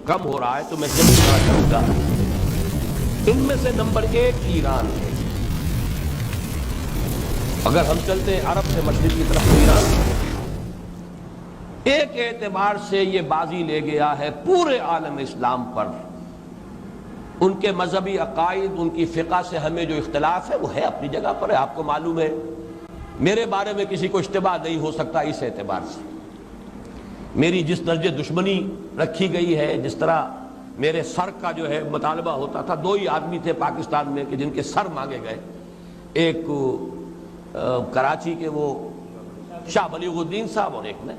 کم ہو رہا ہے تو میں جلدی کہنا چاہوں گا ان میں سے نمبر 1 ایران ہے۔ اگر ہم چلتے ہیں عرب سے مشرق کی طرف تو ایران ایک اعتبار سے یہ بازی لے گیا ہے پورے عالم اسلام پر۔ ان کے مذہبی عقائد، ان کی فقہ سے ہمیں جو اختلاف ہے وہ ہے اپنی جگہ پر ہے۔ آپ کو معلوم ہے میرے بارے میں کسی کو اشتباہ نہیں ہو سکتا اس اعتبار سے۔ میری جس درجے دشمنی رکھی گئی ہے، جس طرح میرے سر کا جو ہے مطالبہ ہوتا تھا، 2 ہی آدمی تھے پاکستان میں کہ جن کے سر مانگے گئے، ایک کراچی کے وہ شاہ بلیغ الدین صاحب اور ایک نے،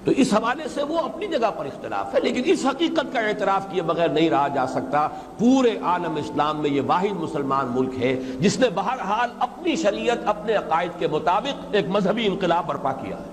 تو اس حوالے سے وہ اپنی جگہ پر اختلاف ہے، لیکن اس حقیقت کا اعتراف کیے بغیر نہیں رہا جا سکتا پورے عالم اسلام میں یہ واحد مسلمان ملک ہے جس نے بہرحال اپنی شریعت، اپنے عقائد کے مطابق ایک مذہبی انقلاب برپا کیا ہے۔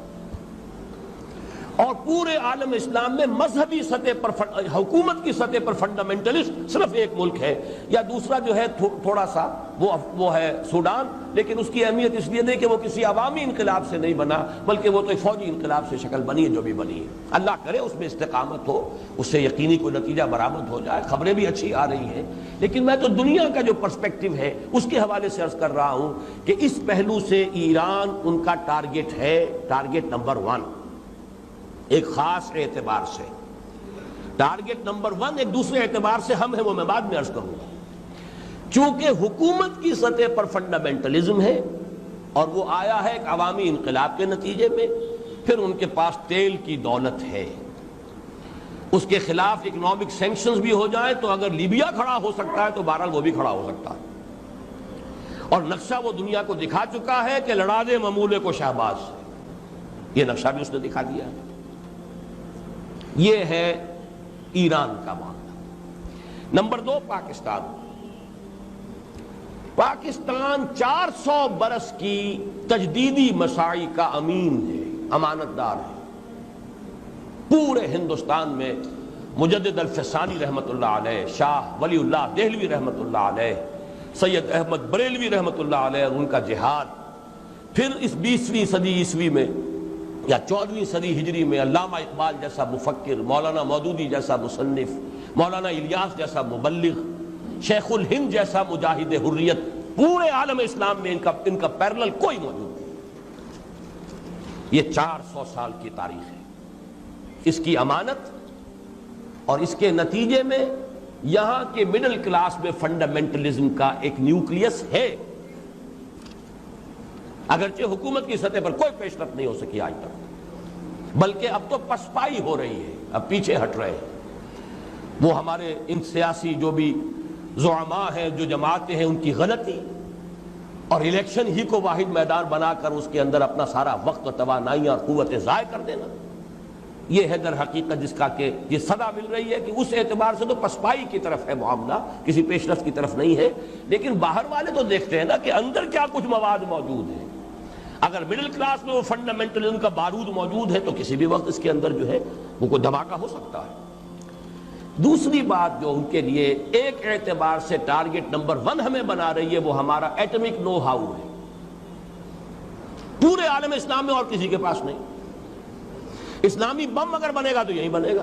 اور پورے عالم اسلام میں مذہبی سطح پر حکومت کی سطح پر فنڈامنٹلسٹ صرف ایک ملک ہے، یا دوسرا جو ہے تھوڑا سا وہ ہے سوڈان، لیکن اس کی اہمیت اس لیے نہیں کہ وہ کسی عوامی انقلاب سے نہیں بنا، بلکہ وہ تو ایک فوجی انقلاب سے شکل بنی ہے جو بھی بنی ہے۔ اللہ کرے اس میں استقامت ہو، اس سے یقینی کوئی نتیجہ برآمد ہو جائے۔ خبریں بھی اچھی آ رہی ہیں، لیکن میں تو دنیا کا جو پرسپیکٹو ہے اس کے حوالے سے عرض کر رہا ہوں کہ اس پہلو سے ایران ان کا ٹارگٹ ہے، ٹارگٹ نمبر 1 ایک خاص اعتبار سے۔ ٹارگٹ نمبر 1 ایک دوسرے اعتبار سے ہم ہیں، وہ میں بعد میں عرض کروں گا۔ چونکہ حکومت کی سطح پر فنڈامنٹلزم ہے اور وہ آیا ہے ایک عوامی انقلاب کے نتیجے میں، پھر ان کے پاس تیل کی دولت ہے، اس کے خلاف اکنامک سینکشنز بھی ہو جائیں تو اگر لیبیا کھڑا ہو سکتا ہے تو بہرحال وہ بھی کھڑا ہو سکتا ہے، اور نقشہ وہ دنیا کو دکھا چکا ہے کہ لڑا دے ممولے کو شہباز، یہ نقشہ بھی اس نے دکھا دیا ہے۔ یہ ہے ایران کا معاملہ۔ نمبر 2 پاکستان۔ پاکستان 400 برس کی تجدیدی مساعی کا امین ہے، امانت دار ہے۔ پورے ہندوستان میں مجدد الفسانی رحمت اللہ علیہ، شاہ ولی اللہ دہلوی رحمت اللہ علیہ، سید احمد بریلوی رحمت اللہ علیہ اور ان کا جہاد، پھر اس 20ویں صدی عیسوی میں یا 14ویں صدی ہجری میں علامہ اقبال جیسا مفکر، مولانا مودودی جیسا مصنف، مولانا الیاس جیسا مبلغ، شیخ الہند جیسا مجاہد حریت، پورے عالم اسلام میں ان کا پیرلل کوئی موجود نہیں۔ یہ 400 سال کی تاریخ ہے، اس کی امانت، اور اس کے نتیجے میں یہاں کے مڈل کلاس میں فنڈامنٹلزم کا ایک نیوکلیس ہے، اگرچہ حکومت کی سطح پر کوئی پیش رفت نہیں ہو سکی آج تک، بلکہ اب تو پسپائی ہو رہی ہے، اب پیچھے ہٹ رہے ہیں۔ وہ ہمارے ان سیاسی جو بھی زعماء ہیں، جو جماعتیں ہیں، ان کی غلطی اور الیکشن ہی کو واحد میدان بنا کر اس کے اندر اپنا سارا وقت و توانائیاں اور قوتیں ضائع کر دینا، یہ ہے در حقیقت جس کا کہ یہ صدا مل رہی ہے کہ اس اعتبار سے تو پسپائی کی طرف ہے معاملہ، کسی پیش رفت کی طرف نہیں ہے۔ لیکن باہر والے تو دیکھتے ہیں نا کہ اندر کیا کچھ مواد موجود ہے۔ اگر مڈل کلاس میں وہ فنڈامنٹلزم کا بارود موجود ہے تو کسی بھی وقت اس کے اندر جو ہے وہ کوئی دھماکہ ہو سکتا ہے۔ دوسری بات جو ان کے لیے ایک اعتبار سے ٹارگٹ نمبر 1 ہمیں بنا رہی ہے وہ ہمارا ایٹمک نو ہاؤ ہے، پورے عالم اسلام میں اور کسی کے پاس نہیں۔ اسلامی بم اگر بنے گا تو یہی بنے گا۔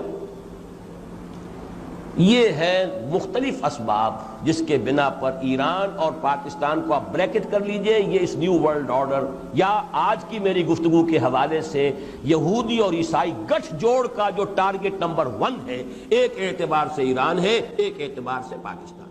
یہ ہے مختلف اسباب جس کے بنا پر ایران اور پاکستان کو آپ بریکٹ کر لیجئے، یہ اس نیو ورلڈ آرڈر یا آج کی میری گفتگو کے حوالے سے یہودی اور عیسائی گٹھ جوڑ کا جو ٹارگٹ نمبر 1 ہے، ایک اعتبار سے ایران ہے، ایک اعتبار سے پاکستان۔